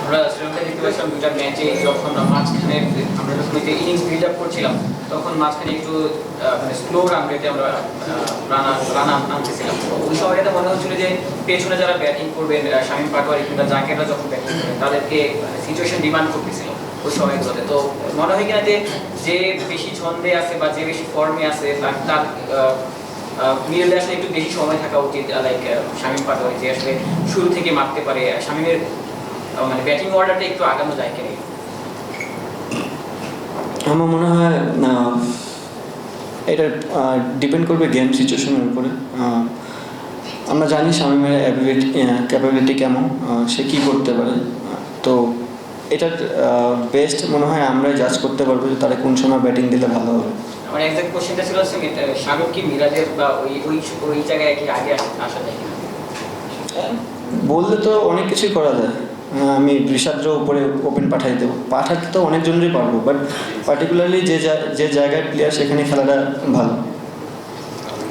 আমরা শ্রীলঙ্কা দেখতে পাচ্ছিলাম দুটা ম্যাচে যখন মাঝখানে আমরা যখন ইনিংস বিল্ড আপ করছিলাম তখন মাঝখানে একটু মানে স্লো রান রেটে আমরা রান আনতেছিলাম। ওই সময়টাতে মনে হচ্ছিল যে পেছনে যারা ব্যাটিং করবেন শামীম পাটোয়ারি কিংবা জাকেররা যখন ব্যাটিং করবেন তাদেরকে সিচুয়েশন ডিমান্ড করতেছিল ওই সময়গুলোতে। তো মনে হয় কিনা যে যে বেশি ছন্দে আছে বা যে বেশি ফর্মে আছে তার মিডলে আসলে একটু বেশি সময় থাকা উচিত, লাইক শামীম পাটোয়ারি যে আসলে শুরু থেকে মারতে পারে। শামীমের মানে ব্যাটিং অর্ডারটা একটু আগানো যায় কিনা? আমার মনে হয় এটা ডিপেন্ড করবে গেম সিচুয়েশনের উপরে। আমরা জানি শামীমের ক্যাপাবিলিটি কেমন, সে কী করতে পারে। তো এটার বেস্ট মনে হয় আমরাই জাজ করতে পারবো যে তারা কোন সময় ব্যাটিং দিলে ভালো হবে। আমার এক্সাক্ট কোশ্চেনটা ছিল শাহরুখ কি মিরাজের বা ওই জায়গায় কি আগে আসা যায় কিনা? বললে তো অনেক কিছুই করা যায়। আমি ঋষাদ্র উপরে ওপেন পাঠাই দেবো, পাঠাতে তো অনেকজনেরই পারবো, বাট পার্টিকুলারলি যে জায়গায় প্লেয়ার সেখানে খেলাটা ভালো।